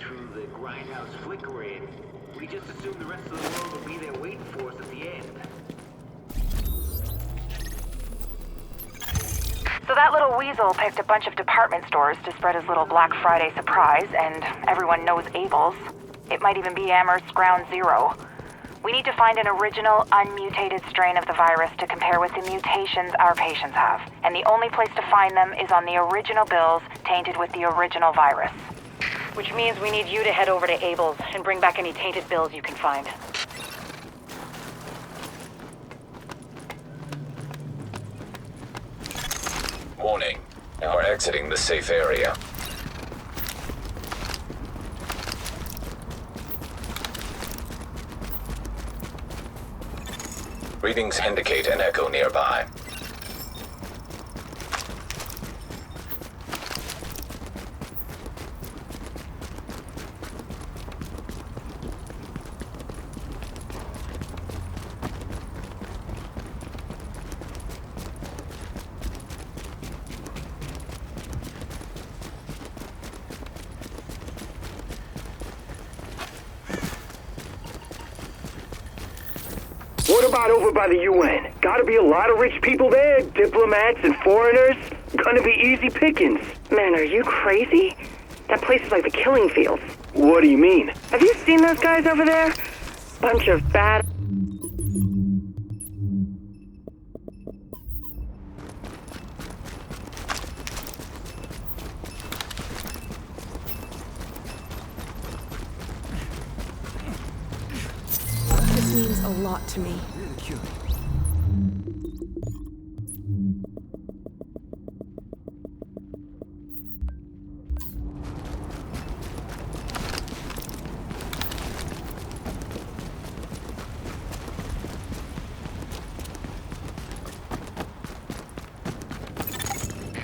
through the grindhouse flickering. We just assumed the rest of the world would be there waiting for us at the end. So that little weasel picked a bunch of department stores to spread his little Black Friday surprise, and everyone knows Abel's. It might even be Amherst's Ground Zero. We need to find an original, unmutated strain of the virus to compare with the mutations our patients have. And the only place to find them is on the original bills tainted with the original virus. Which means we need you to head over to Abel's and bring back any tainted bills you can find. Warning. Now we're exiting the safe area. Readings indicate an echo nearby. What about over by the UN? Gotta be a lot of rich people there, diplomats and foreigners. Gonna be easy pickings. Man, are you crazy? That place is like the killing fields. What do you mean? Have you seen those guys over there? Bunch of bad... This means a lot to me.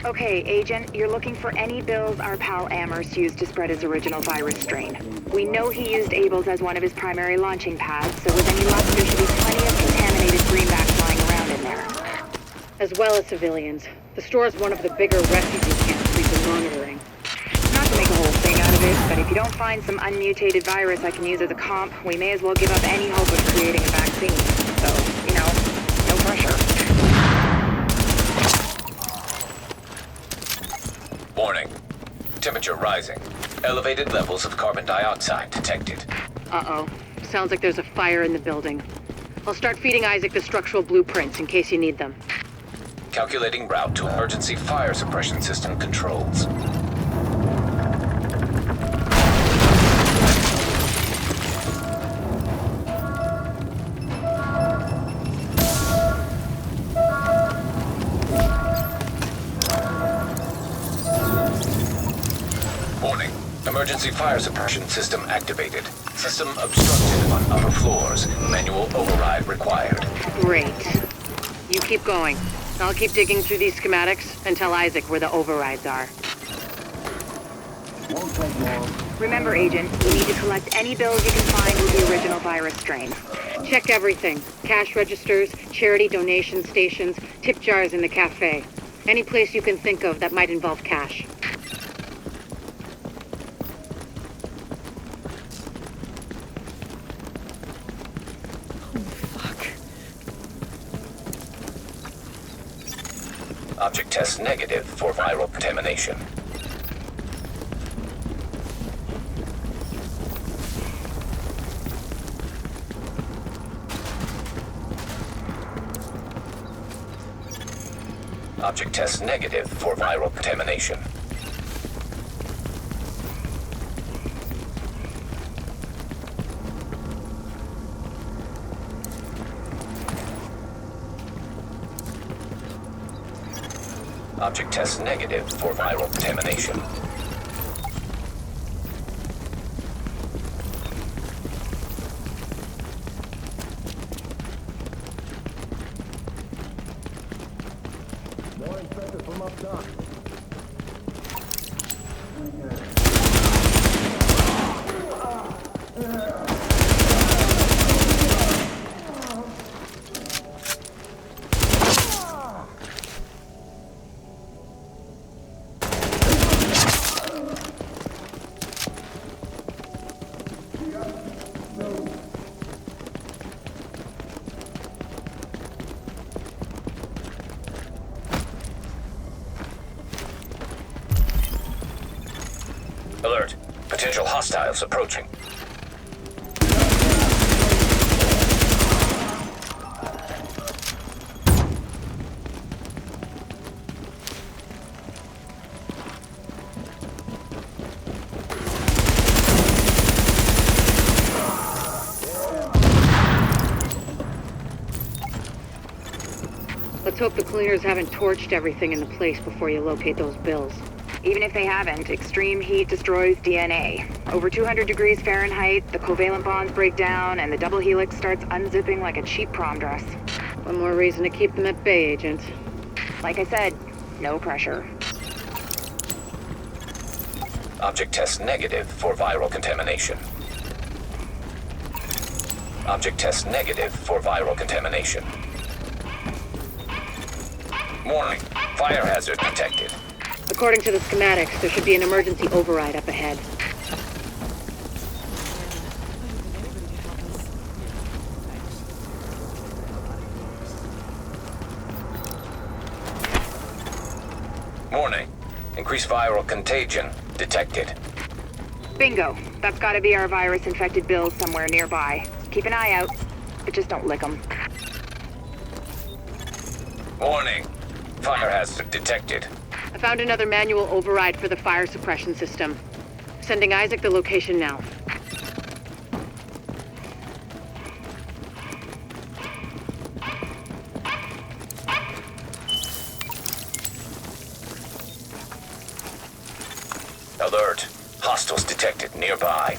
Okay, Agent, you're looking for any bills our pal Amherst used to spread his original virus strain. We know he used Abel's as one of his primary launching pads, so with any luck there should be plenty of contaminated greenbacks lying around in there. As well as civilians. The store is one of the bigger refugee camps we've been monitoring. Not to make a whole thing out of it, but if you don't find some unmutated virus I can use as a comp, we may as well give up any hope of creating a vaccine. So, you know, no pressure. Warning. Temperature rising. Elevated levels of carbon dioxide detected. Uh-oh. Sounds like there's a fire in the building. I'll start feeding Isaac the structural blueprints in case you need them. Calculating route to emergency fire suppression system controls. Warning. Emergency fire suppression system activated. System obstructed on upper floors. Manual override required. Great. You keep going. I'll keep digging through these schematics and tell Isaac where the overrides are. Won't take long. Remember, Agent, we need to collect any bills you can find with the original virus strain. Check everything. Cash registers, charity donation stations, tip jars in the cafe. Any place you can think of that might involve cash. Object test negative for viral contamination. Object test negative for viral contamination. Object test negative for viral contamination. More inspector from up top. Potential hostiles approaching. Let's hope the cleaners haven't torched everything in the place before you locate those bills. Even if they haven't, extreme heat destroys DNA. Over 200 degrees Fahrenheit, the covalent bonds break down, and the double helix starts unzipping like a cheap prom dress. One more reason to keep them at bay, Agent. Like I said, no pressure. Object test negative for viral contamination. Object test negative for viral contamination. Warning, fire hazard detected. According to the schematics, there should be an emergency override up ahead. Warning, increased viral contagion detected. Bingo. That's gotta be our virus-infected bills somewhere nearby. Keep an eye out, but just don't lick them. Warning, fire hazard detected. I found another manual override for the fire suppression system. Sending Isaac the location now. Alert, hostiles detected nearby.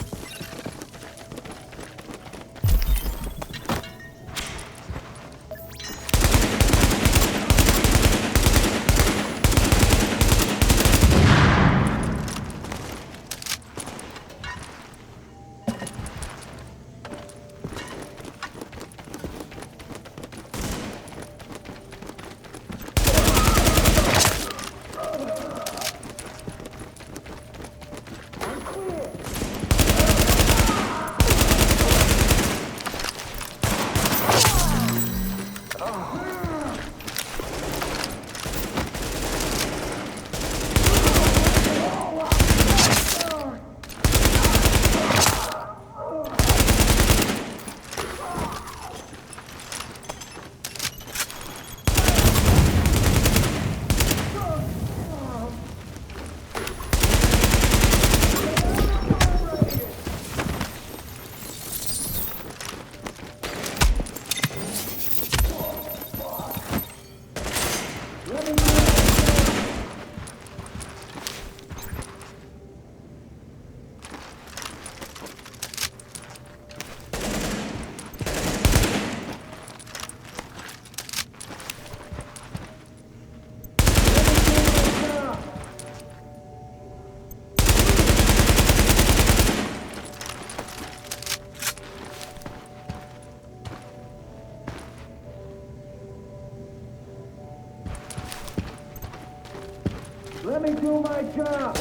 Let me do my job.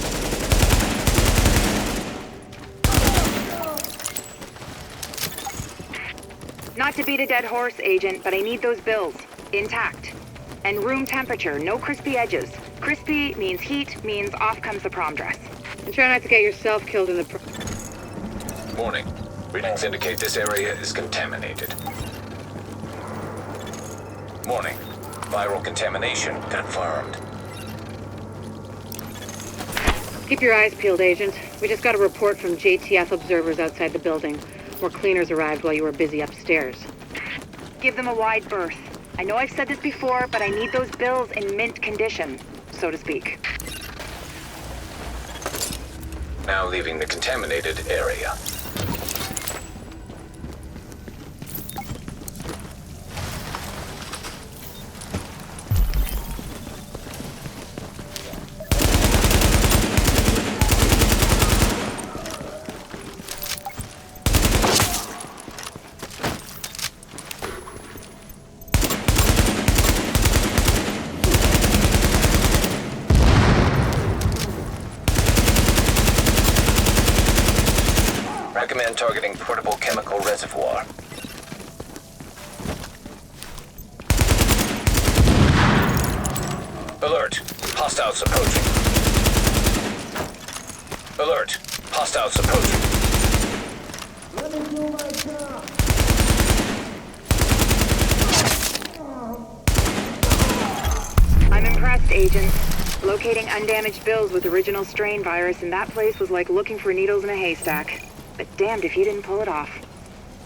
Not to beat a dead horse, Agent, but I need those bills. Intact. And room temperature, no crispy edges. Crispy means heat, means off comes the prom dress. And try not to get yourself killed in the Warning, readings indicate this area is contaminated. Warning, viral contamination confirmed. Keep your eyes peeled, Agent. We just got a report from JTF observers outside the building. More cleaners arrived while you were busy upstairs. Give them a wide berth. I know I've said this before, but I need those bills in mint condition, so to speak. Now leaving the contaminated area. Recommend targeting portable chemical reservoir. Alert! Hostiles approaching. Alert! Hostiles approaching. I'm impressed, Agent. Locating undamaged bills with original strain virus in that place was like looking for needles in a haystack. But damned if you didn't pull it off.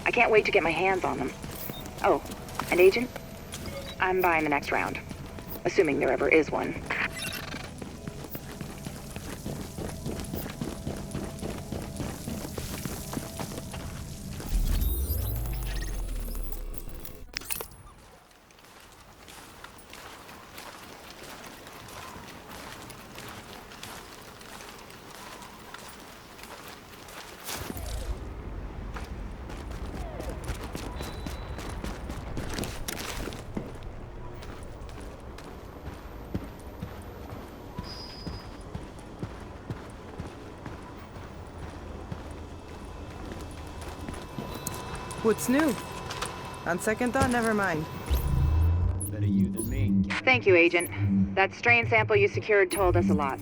I can't wait to get my hands on them. Oh, and Agent, I'm buying the next round. Assuming there ever is one. What's new? On second thought, never mind. Better you than me. Thank you, Agent. That strain sample you secured told us a lot.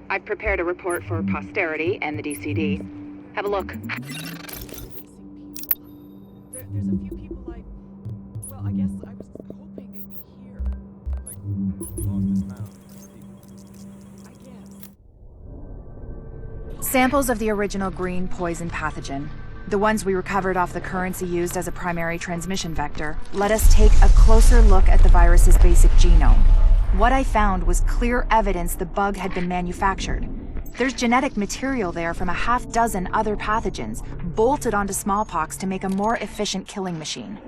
I've prepared a report for posterity and the DCD. Have a look. There's a few people well, I guess I was hoping they'd be here. Like, lost this now. I guess. Samples of the original green poison pathogen, the ones we recovered off the currency used as a primary transmission vector, let us take a closer look at the virus's basic genome. What I found was clear evidence the bug had been manufactured. There's genetic material there from a half-dozen other pathogens, bolted onto smallpox to make a more efficient killing machine.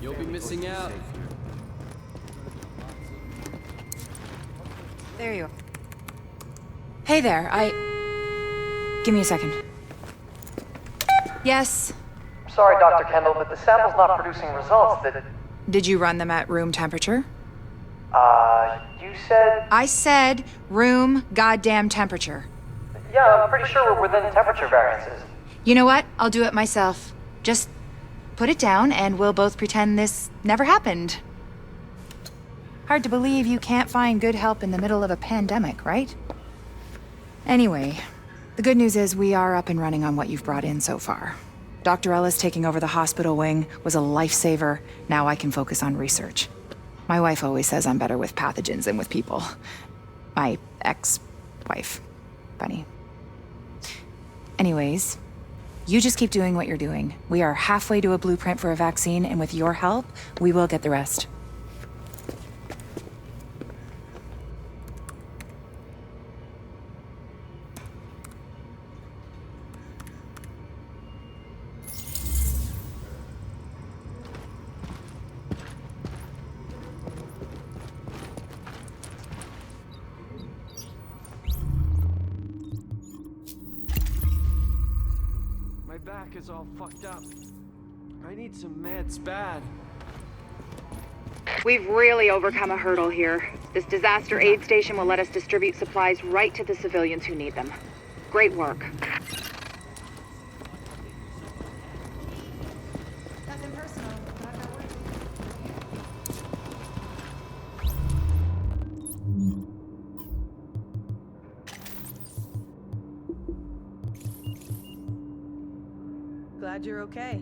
You'll be missing out. There you are. Hey there, Give me a second. Yes? Sorry, Dr. Kendall, but the sample's not producing results that... Did you run them at room temperature? You said... I said room goddamn temperature. Yeah, I'm pretty sure we're within temperature variances. You know what? I'll do it myself. Just put it down and we'll both pretend this never happened. Hard to believe you can't find good help in the middle of a pandemic, right? Anyway, the good news is we are up and running on what you've brought in so far. Dr. Ellis taking over the hospital wing was a lifesaver. Now I can focus on research. My wife always says I'm better with pathogens than with people. My ex-wife. Funny. Anyways, you just keep doing what you're doing. We are halfway to a blueprint for a vaccine, and with your help, we will get the rest. My back is all fucked up. I need some meds bad. We've really overcome a hurdle here. This disaster aid station will let us distribute supplies right to the civilians who need them. Great work. Nothing personal, but I've got work. Glad you're okay.